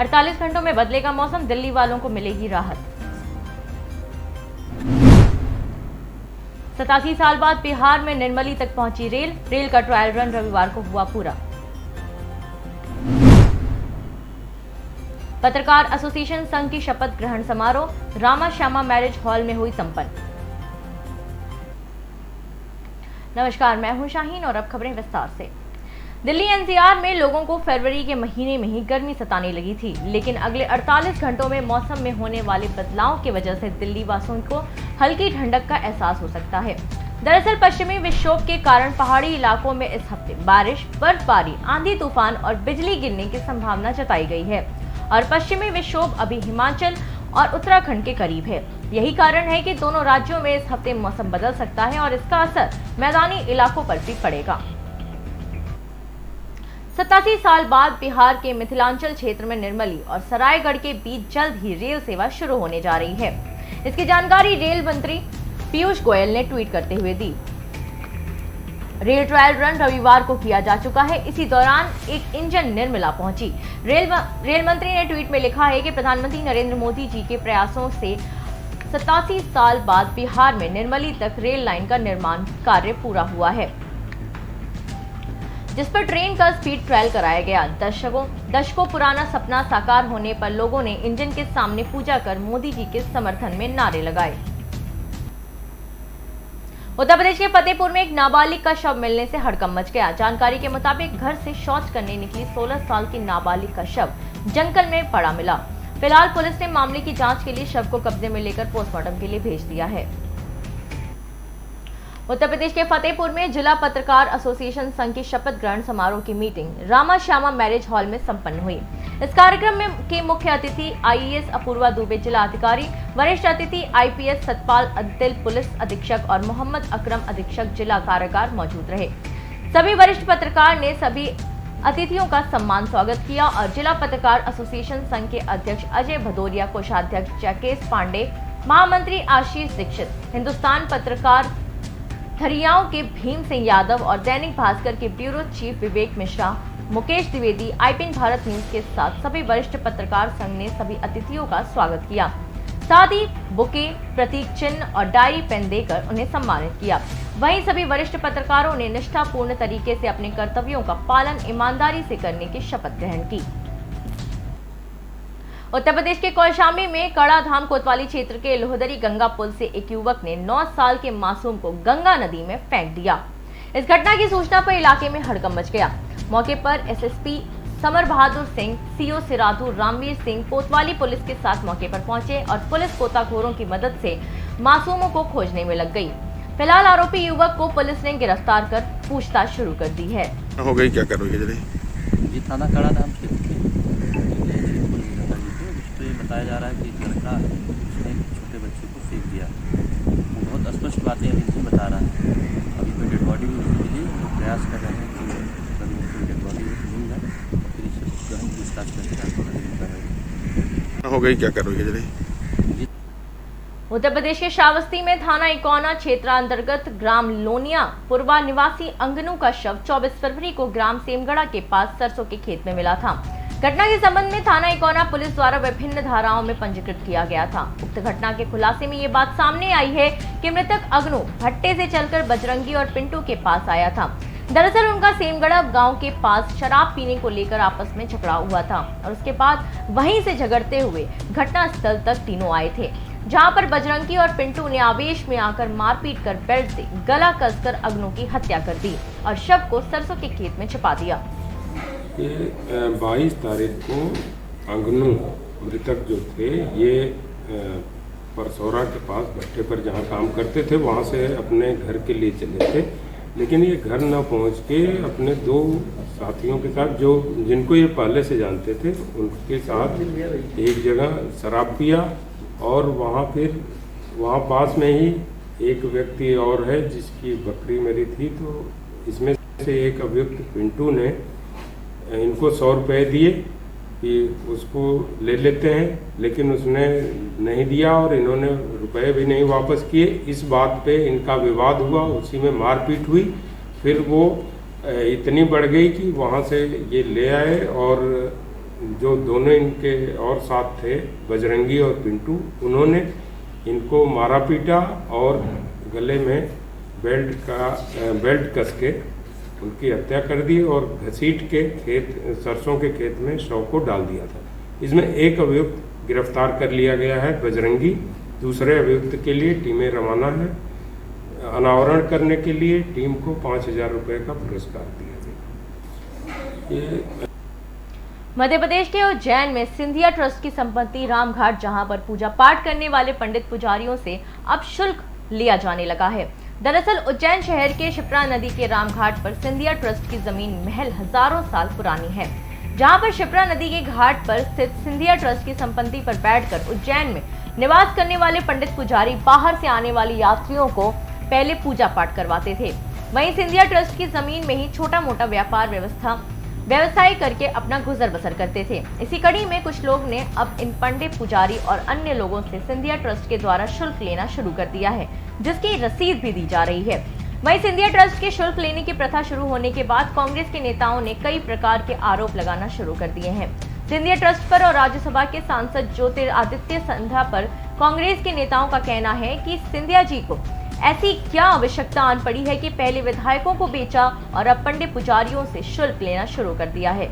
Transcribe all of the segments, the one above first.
48 घंटों में बदलेगा मौसम, दिल्ली वालों को मिलेगी राहत। 87 साल बाद बिहार में निर्मली तक पहुंची रेल का ट्रायल रन रविवार को हुआ पूरा। पत्रकार एसोसिएशन संघ की शपथ ग्रहण समारोह रामा श्यामा मैरिज हॉल में हुई संपन्न। नमस्कार, मैं हूं शाहीन और अब खबरें विस्तार से। दिल्ली एनसीआर में लोगों को फरवरी के महीने में ही गर्मी सताने लगी थी, लेकिन अगले 48 घंटों में मौसम में होने वाले बदलाव की वजह से दिल्ली वासियों को हल्की ठंडक का एहसास हो सकता है। दरअसल पश्चिमी विक्षोभ के कारण पहाड़ी इलाकों में इस हफ्ते बारिश, बर्फबारी, आंधी तूफान और बिजली गिरने की संभावना जताई गई है और पश्चिमी विक्षोभ अभी हिमाचल और उत्तराखंड के करीब है। यही कारण है कि दोनों राज्यों में इस हफ्ते मौसम बदल सकता है और इसका असर मैदानी इलाकों पर भी पड़ेगा। 87 साल बाद बिहार के मिथिलांचल क्षेत्र में निर्मली और सरायगढ़ के बीच जल्द ही रेल सेवा शुरू होने जा रही है। इसकी जानकारी रेल मंत्री पीयूष गोयल ने ट्वीट करते हुए दी। रेल ट्रायल रन रविवार को किया जा चुका है। इसी दौरान एक इंजन निर्मला पहुंची। रेल मंत्री ने ट्वीट में लिखा है कि प्रधानमंत्री नरेंद्र मोदी जी के प्रयासों से 87 साल बाद बिहार में निर्मली तक रेल लाइन का निर्माण कार्य पूरा हुआ है, जिस पर ट्रेन का स्पीड ट्रायल कराया गया। दशकों पुराना सपना साकार होने पर लोगों ने इंजन के सामने पूजा कर मोदी जी के समर्थन में नारे लगाए। उत्तर प्रदेश के फतेहपुर में एक नाबालिग का शव मिलने से हड़कंप मच गया। जानकारी के मुताबिक घर से शौच करने निकली 16 साल की नाबालिग का शव जंगल में पड़ा मिला। फिलहाल पुलिस ने मामले की जांच के लिए शव को कब्जे में लेकर पोस्टमार्टम के लिए भेज दिया है। उत्तर प्रदेश के फतेहपुर में जिला पत्रकार एसोसिएशन संघ की शपथ ग्रहण समारोह की meeting Rama Shyama marriage hall में संपन्न हुई। इस कार्यक्रम के मुख्य अतिथि आईएएस अपूर्वा दुबे जिला अधिकारी, वरिष्ठ अतिथि आईपीएस सतपाल अदिल पुलिस अधीक्षक और मोहम्मद अकरम अधीक्षक जिला कारागार मौजूद रहे। सभी वरिष्ठ पत्रकार ने सभी अतिथियों का सम्मान स्वागत किया और जिला पत्रकार एसोसिएशन संघ के अध्यक्ष अजय भदौरिया, कोषाध्यक्ष जयकेश पांडे, महामंत्री आशीष दीक्षित, हिंदुस्तान पत्रकार थरियाओं के भीम सिंह यादव और दैनिक भास्कर के ब्यूरो चीफ विवेक मिश्रा, मुकेश द्विवेदी, आईपीएन भारत न्यूज के साथ सभी वरिष्ठ पत्रकार संघ ने सभी अतिथियों का स्वागत किया। साथ ही बुके, प्रतीक चिन्ह और डायरी पेन देकर उन्हें सम्मानित किया। वहीं सभी वरिष्ठ पत्रकारों ने निष्ठापूर्ण तरीके से अपने कर्तव्यों का पालन ईमानदारी से करने की शपथ ग्रहण की। उत्तर प्रदेश के कौशाम्बी में कड़ाधाम कोतवाली क्षेत्र के लोहदरी गंगा पुल से एक युवक ने 9 साल के मासूम को गंगा नदी में फेंक दिया। इस घटना की सूचना पर इलाके में हड़कंप मच गया। मौके पर SSP summer Bahadur Singh, CO सिराधु Ramveer Singh कोतवाली पुलिस के साथ मौके पर पहुंचे और पुलिस गोताखोरों की मदद से मासूमों को खोजने में लग गई। फिलहाल आरोपी युवक को पुलिस ने गिरफ्तार कर पूछताछ शुरू कर दी है। हो गई क्या करोगे? थाना कड़ाधाम बताया जा रहा है कि एक लड़का उसने एक छोटे बच्चे को फेंक दिया। वो बहुत स्पष्ट बातें नहीं बता रहा है। अभी कोई डेड बॉडी मिली, तो प्रयास कर रहे हैं कि अगर कोई डेड बॉडी मिल जाए तो फिर इससे गहन पूछताछ करके हो गई क्या करोगे? उत्तर प्रदेश के श्रावस्ती में थाना इकौना क्षेत्रांतर्गत ग्राम लोनिया पूर्वा निवासी अंगनू का शव 24 फरवरी को ग्राम सेमगढ़ा के पास सरसों के खेत में मिला था। घटना के संबंध में थाना इकौना पुलिस द्वारा विभिन्न धाराओं में पंजीकृत किया गया था। उक्त घटना के खुलासे में ये बात सामने आई है कि मृतक अगनू भट्टे से चलकर बजरंगी और पिंटू के पास आया था। दरअसल उनका सेमगढ़ा गांव के पास शराब पीने को लेकर आपस में झगड़ा हुआ था और उसके बाद वहीं से झगड़ते हुए घटना स्थल तक तीनों आए थे, जहां पर बजरंगी और पिंटू ने आवेश में आकर मारपीट कर बेल्ट से गला कसकर अगनू की हत्या कर दी और शव को सरसों के खेत में छिपा दिया। 22 तारीख को अंगनू मृतक जो थे ये परसौरा के पास भट्टे पर जहाँ काम करते थे वहाँ से अपने घर के लिए चले थे, लेकिन ये घर न पहुँच के अपने 2 साथियों के साथ जिनको ये पहले से जानते थे उनके साथ एक जगह शराब पिया और वहाँ पास में ही एक व्यक्ति और है जिसकी बकरी मरी थी। तो इसमें से एक अभियुक्त पिंटू ने इनको 100 रुपये दिए कि उसको ले लेते हैं, लेकिन उसने नहीं दिया और इन्होंने रुपए भी नहीं वापस किए। इस बात पे इनका विवाद हुआ, उसी में मारपीट हुई। फिर वो इतनी बढ़ गई कि वहाँ से ये ले आए और जो दोनों इनके और साथ थे, बजरंगी और पिंटू, उन्होंने इनको मारा पीटा और गले में बेल्ट कस के उनकी हत्या कर दी और घसीट के सरसों के खेत में शव को डाल दिया था। इसमें एक अभियुक्त गिरफ्तार कर लिया गया है, बजरंगी। दूसरे अभियुक्त के लिए टीमें रवाना है। अनावरण करने के लिए टीम को 5,000 रुपये का पुरस्कार दिया गया। मध्य प्रदेश के उज्जैन में सिंधिया ट्रस्ट की संपत्ति रामघाट, जहां पर पूजा पाठ करने वाले पंडित पुजारियों से अब शुल्क लिया जाने लगा है। दरअसल उज्जैन शहर के शिप्रा नदी के रामघाट पर सिंधिया ट्रस्ट की जमीन महल हजारों साल पुरानी है, जहां पर शिप्रा नदी के घाट पर स्थित सिंधिया ट्रस्ट की संपत्ति पर बैठकर उज्जैन में निवास करने वाले पंडित पुजारी बाहर से आने वाले यात्रियों को पहले पूजा पाठ करवाते थे। वहीं सिंधिया ट्रस्ट की जमीन में ही छोटा मोटा व्यवसाय करके अपना गुजर बसर करते थे। इसी कड़ी में कुछ लोग ने अब इन पंडित पुजारी और अन्य लोगों से सिंधिया ट्रस्ट के द्वारा शुल्क लेना शुरू कर दिया है, जिसकी रसीद भी दी जा रही है। वहीं सिंधिया ट्रस्ट के शुल्क लेने की प्रथा शुरू होने के बाद कांग्रेस के नेताओं ने कई प्रकार के आरोप लगाना शुरू कर दिए हैं। सिंधिया ट्रस्ट पर और राज्यसभा के सांसद ज्योतिरादित्य सिंधिया पर कांग्रेस के नेताओं का कहना है कि सिंधिया जी को ऐसी क्या आवश्यकता आन पड़ी है कि पहले विधायकों को बेचा और अब पंडित पुजारियों से शुल्क लेना शुरू कर दिया है।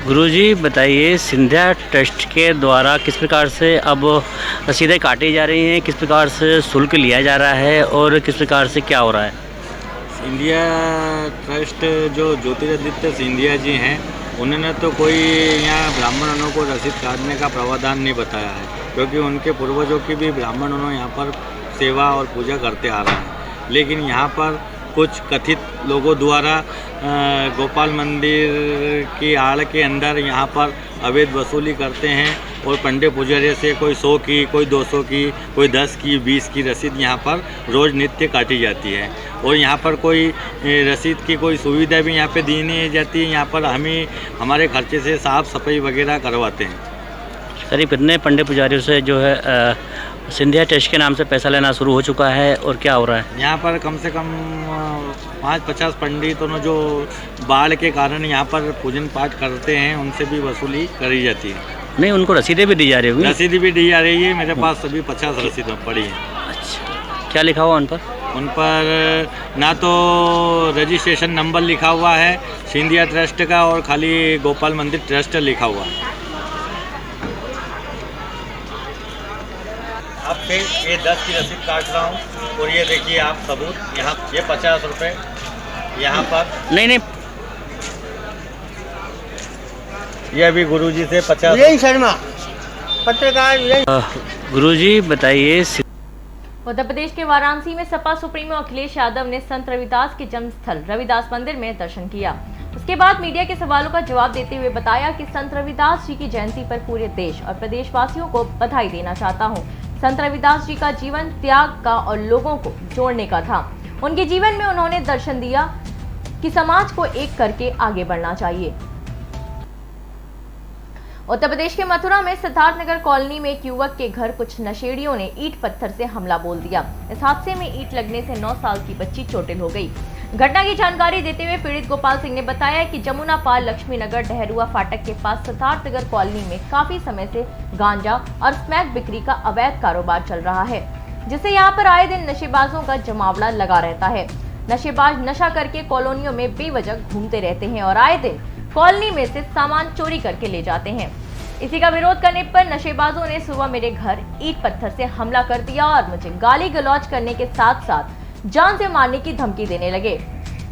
गुरुजी बताइए, सिंधिया ट्रस्ट के द्वारा किस प्रकार से अब रसीदें काटी जा रही हैं, किस प्रकार से शुल्क लिया जा रहा है और किस प्रकार से क्या हो रहा है? सिंधिया ट्रस्ट जो ज्योतिरादित्य सिंधिया जी हैं, उन्होंने तो कोई यहाँ ब्राह्मणों को रसीद काटने का प्रावधान नहीं बताया है, क्योंकि उनके पूर्वजों की भी ब्राह्मणों यहाँ पर सेवा और पूजा करते आ रहे हैं। लेकिन यहाँ पर कुछ कथित लोगों द्वारा गोपाल मंदिर की आड़ के अंदर यहाँ पर अवैध वसूली करते हैं और पंडित पुजारी से कोई 100 की, कोई 200 की, कोई 10 की, 20 की रसीद यहाँ पर रोज़ नित्य काटी जाती है और यहाँ पर कोई रसीद की कोई सुविधा भी यहाँ पे दी नहीं जाती है। यहाँ पर हमें हमारे खर्चे से साफ़ सफाई वगैरह करवाते हैं। करीब कितने पंडित पुजारियों से जो है सिंधिया ट्रस्ट के नाम से पैसा लेना शुरू हो चुका है और क्या हो रहा है? यहाँ पर कम से कम 5-50 पंडितों जो बाढ़ के कारण यहाँ पर पूजन पाठ करते हैं, उनसे भी वसूली करी जाती है। नहीं, उनको रसीदें भी दी जा रही होगी? रसीदें भी दी जा रही है। मेरे पास सभी 50 रसीदें पड़ी हैं। अच्छा, क्या लिखा हुआ उन पर? उन पर ना तो रजिस्ट्रेशन नंबर लिखा हुआ है सिंधिया ट्रस्ट का और खाली गोपाल मंदिर ट्रस्ट लिखा हुआ है। आपसे ये 10 की रसीद काट रहा हूँ और ये देखिए आप सबूत, यहाँ ये 50 रुपये यहाँ पर। नहीं, ये अभी गुरुजी से 50। यही शर्मा पत्रकार। गुरुजी बताइए, उत्तर प्रदेश के वाराणसी में सपा सुप्रीमो अखिलेश यादव ने संत रविदास के जन्मस्थल रविदास मंदिर में दर्शन किया। उसके बाद मीडिया के सवालों का जवाब देते हुए बताया कि संत रविदास जी की जयंती पर पूरे देश और प्रदेशवासियों को बधाई देना चाहता हूं। संत रविदास जी का जीवन त्याग का और लोगों को जोड़ने का था। उनके जीवन में उन्होंने दर्शन दिया कि समाज को एक करके आगे बढ़ना चाहिए। उत्तर प्रदेश के मथुरा में सिद्धार्थनगर कॉलोनी में एक युवक के घर कुछ नशेड़ियों ने ईंट पत्थर से हमला बोल दिया। इस हादसे में ईंट लगने से 9 साल की बच्ची चोटिल हो गई। घटना की जानकारी देते हुए पीड़ित गोपाल सिंह ने बताया कि जमुना पाल लक्ष्मी नगर डहरुआ फाटक के पास सिद्धार्थनगर कॉलोनी में काफी समय से गांजा और स्मैक बिक्री का अवैध कारोबार चल रहा है, जिससे यहाँ पर आए दिन नशेबाजों का जमावड़ा लगा रहता है। नशेबाज नशा करके कॉलोनियों में बेवजह घूमते रहते हैं और आए दिन कॉलोनी में से सामान चोरी करके ले जाते हैं। इसी का विरोध करने पर नशेबाजों ने सुबह मेरे घर ईंट पत्थर से हमला कर दिया और मुझे गाली गलौज करने के साथ साथ जान से मारने की धमकी देने लगे।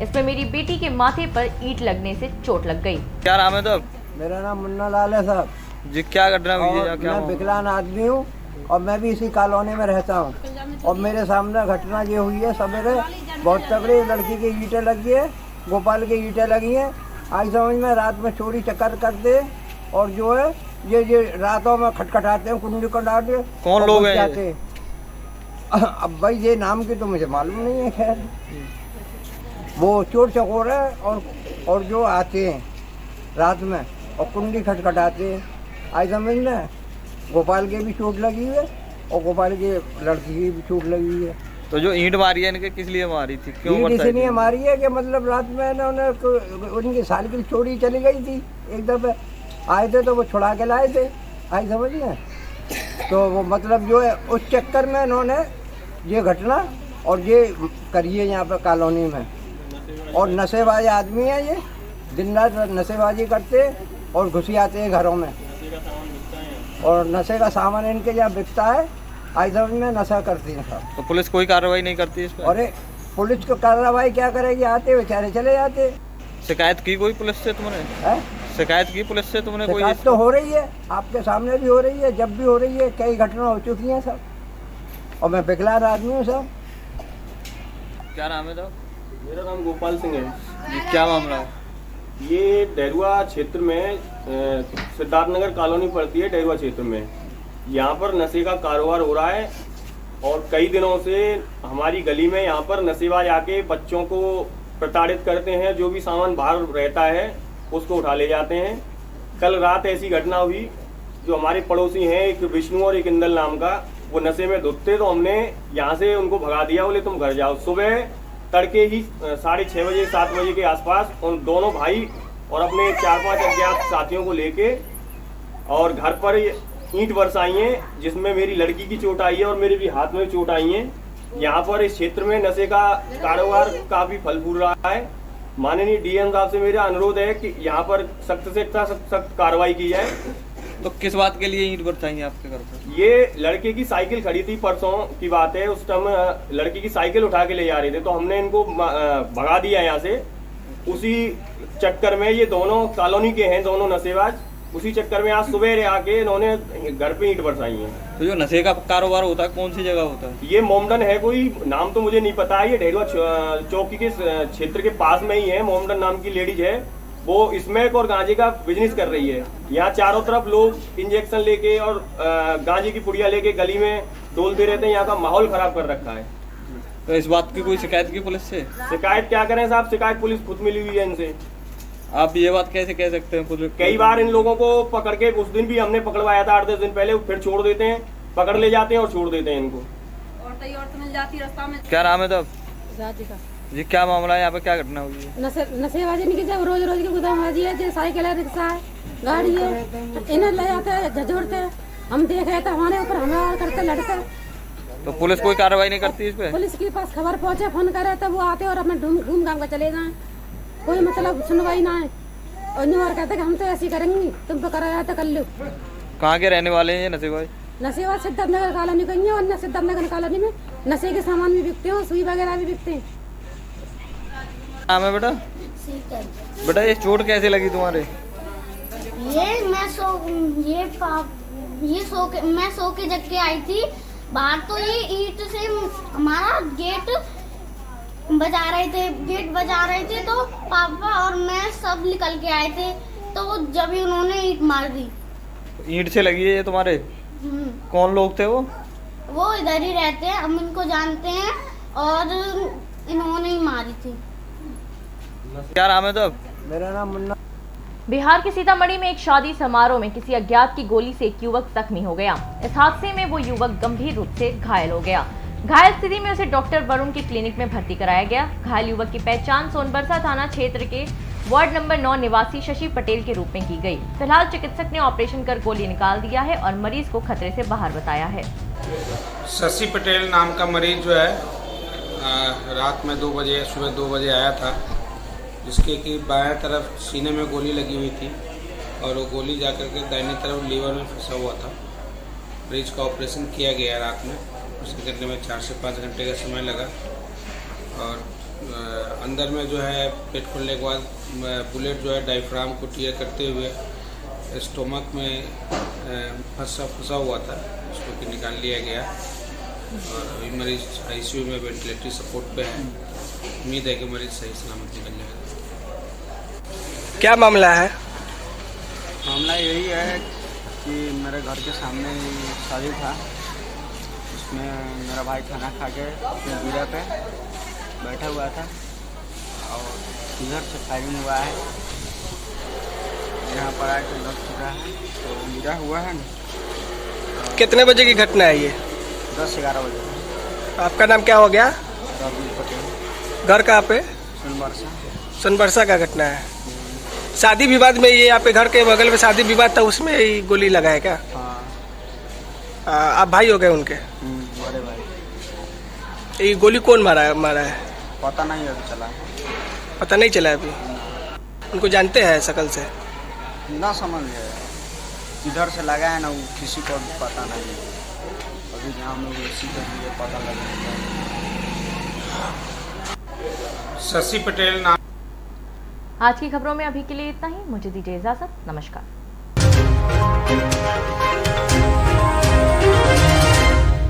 इसमें मेरी बेटी के माथे पर ईंट लगने से चोट लग गई। क्या नाम है? तो मेरा नाम मुन्ना लाल है साहब जी। क्या घटना हुई है? मैं विकलांग आदमी हूँ और मैं भी इसी कॉलोनी में रहता हूँ और मेरे सामने घटना ये हुई है। सवेरे बहुत तगड़ी लड़की की ईंटें लगी है, गोपाल की ईंटें लगी हैं। आज समझ में रात में चोरी चक्कर करते और जो है ये रातों में खटखटाते हैं, कुंडी कटाते। कौन लोग हैं? अब भाई ये नाम की तो मुझे मालूम नहीं है। खैर वो चोर चकोर है और जो आते हैं रात में और कुंडी खटखटाते हैं। आज समझ में गोपाल के भी चोट लगी है और गोपाल के लड़की की भी चोट लगी है। तो जो ईंट मारी है इनके किस लिए मारी थी? क्यों इसलिए मारी है कि मतलब रात में उन्हें उनकी साइकिल चोरी चली गई थी एक दफे आए थे तो वो छुड़ा के लाए थे, आई समझ में। तो वो मतलब जो है उस चक्कर में इन्होंने ये घटना और ये करिए यहाँ पर कॉलोनी में। और नशेबाज आदमी है ये, दिन रात नशेबाजी करते और घुसी आते हैं घरों में, और नशे का सामान इनके यहाँ बिकता है, आई समझ में नशा करती है सब। तो पुलिस कोई कार्रवाई नहीं करती इस पर? अरे पुलिस को कार्रवाई क्या करेगी, आते बेचारे चले जाते। शिकायत की कोई पुलिस से तुमने? है शिकायत की पुलिस से तुमने कोई? शिकायत तो हो रही है, आपके सामने भी हो रही है, जब भी हो रही है, कई घटना हो चुकी हैं सब, और मैं विकलांग आदमी हूँ सब। क्या नाम है तो? मेरा नाम गोपाल सिंह है। ये क्या मामला है? ये डेरुआ क्षेत्र में सिद्धार्थनगर कॉलोनी पड़ती है, डेरुआ क्षेत्र में। यहाँ पर नशे का कारोबार हो रहा है और कई दिनों से हमारी गली में यहाँ पर नशेबाज आके बच्चों को प्रताड़ित करते हैं। जो भी सामान बाहर रहता है उसको उठा ले जाते हैं। कल रात ऐसी घटना हुई, जो हमारे पड़ोसी हैं, एक विष्णु और एक इंदल नाम का, वो नशे में धुतते, तो हमने यहाँ से उनको भगा दिया, बोले तुम घर जाओ। सुबह तड़के ही 6:30 बजे 7 बजे के आसपास उन दोनों भाई और अपने 4-5 अज्ञात साथियों को लेके और घर पर ईंट बरसाई हैं, जिसमें मेरी लड़की की चोट आई है और मेरे भी हाथ में चोट आई है। यहाँ पर इस क्षेत्र में नशे का कारोबार काफी फल फूल रहा है। माननीय डीएम साहब से मेरा अनुरोध है कि यहाँ पर सख्त से सख्त कार्रवाई की जाए। तो किस बात के लिए ईंट बरसाई आपके घर पर? ये लड़के की साइकिल खड़ी थी, परसों की बात है। उस टाइम लड़की की साइकिल उठा के ले जा रहे थे, तो हमने इनको भगा दिया यहाँ से। उसी चक्कर में ये दोनों कॉलोनी के हैं, दोनों नशेबाज, उसी चक्कर में आज सुबह आके इन्होंने घर पे ईंट बरसाई है। तो जो नशे का कारोबार होता है कौन सी जगह होता है? ये मोमडन है, कोई नाम तो मुझे नहीं पता है। ये डेरुआ चौकी के क्षेत्र के पास में ही है। मोमडन नाम की लेडीज है, वो स्मैक और गांजे का बिजनेस कर रही है। यहाँ चारों तरफ लोग इंजेक्शन लेके और गांजे की पुड़िया लेके गली में डोलते रहते हैं। यहाँ का माहौल खराब कर रखा है। तो इस बात की कोई शिकायत की पुलिस से? शिकायत क्या करें साहब, शिकायत पुलिस खुद मिली हुई है इनसे। आप ये बात कैसे कह सकते हैं पुलिस? कई बार इन लोगों को पकड़ के, उस दिन भी हमने पकड़वाया था 8-10 दिन पहले, फिर छोड़ देते हैं, पकड़ ले जाते हैं और छोड़ देते हैं इनको। औरत मिल जाती रास्ता में। क्या नाम है तब? राधिका जी क्या मामला है यहाँ पे, क्या घटना हुई है? नशेबाजी नहीं की, रोज रोज की गुदामबाजी है, जो साइकिल है, रिक्शा है, गाड़ी है, इन्हें ले जाते हैं, झजोड़ते हैं। हम देख रहे थे, हमारे ऊपर हमला करते, लड़ते। तो पुलिस कोई कार्रवाई नहीं करती इस पे? पुलिस के पास खबर पहुंचे, फोन करे तो वो आते और अपने घूम घाम कर चले जाए। कोई मतलब सुनवाई ना है। और न्यू और कहते कि हम तो ऐसी करेंगे, तुम तो कराया तो कर लो। कहाँ के रहने वाले हैं ये नशेबाज? नशेबाज सिद्धार्थनगर कॉलोनी कहीं है, और सिद्धार्थनगर कॉलोनी में नशे के सामान भी बिकते हैं, सुई वगैरह भी बिकते हैं। नाम है बेटा? बेटा ये चोट कैसे लगी तुम्हारे? मैं सो के जग के आई थी बाहर, तो ये ईंट से हमारा गेट बजा रहे थे, तो पापा और मैं सब निकल के आए थे, तो वो जब ही उन्होंने ईंट मार दी। ईंट से लगी है ये तुम्हारे? कौन लोग थे वो? वो इधर ही रहते हैं, हम इनको जानते हैं, और इन्होंने ही मारी थी। क्या नाम है तब? मेरा नाम मुन्ना। बिहार के सीतामढ़ी में एक शादी समारोह में किसी अज्ञात की गोली से एक युवक जख्मी हो गया। इस हादसे में वो युवक गंभीर रूप से घायल हो गया। घायल स्थिति में उसे डॉक्टर वरुण की क्लिनिक में भर्ती कराया गया। घायल युवक की पहचान सोनबरसा थाना क्षेत्र के वार्ड नंबर 9 निवासी शशि पटेल के रूप में की गई। फिलहाल चिकित्सक ने ऑपरेशन कर गोली निकाल दिया है और मरीज को खतरे से बाहर बताया है। शशि पटेल नाम का मरीज जो है रात में 2 बजे, सुबह 2 बजे आया था, जिसके कि बाएं तरफ सीने में गोली लगी हुई थी और वो गोली जाकर के दाहिनी तरफ लीवर में फंसा हुआ था। मरीज का ऑपरेशन किया गया रात में, उसके करने में 4 से 5 घंटे का समय लगा। और अंदर में जो है पेट खोलने के बाद बुलेट जो है डायफ्राम को टीयर करते हुए स्टोमक में फंसा हुआ था, उसको कि निकाल लिया गया और अभी मरीज आईसीयू में वेंटिलेटरी सपोर्ट पे है। उम्मीद है कि मरीज सही सलामत निकल जाएगा। क्या मामला है? मामला यही है कि मेरे घर के सामने शादी था, उसमें मेरा भाई खाना खा के गिरा पे बैठा हुआ था और इधर से फायरिंग हुआ है, यहाँ पर आके लग चुका है, तो गिरा हुआ है ना। कितने बजे की घटना है ये? 10-11 बजे। आपका नाम क्या हो गया? रवि पटेल। घर कहाँ पे? सोनबरसा। सोनबरसा का घटना है। शादी विवाद में ये आपके घर के बगल में शादी विवाद था, उसमें ही गोली लगा है क्या? हाँ। आप भाई हो गए उनके? बड़े भाई। ये गोली कौन मारा है? पता नहीं अभी चला। पता नहीं चला अभी? उनको जानते हैं शकल से? ना समझ गए, किधर से लगा है ना वो किसी को भी पता नहीं। अभी हम लोग इसी के लिए पता लगा। शशि पटेल नाम। आज की खबरों में अभी के लिए इतना ही। मुझे दीजिए इजाजत। नमस्कार।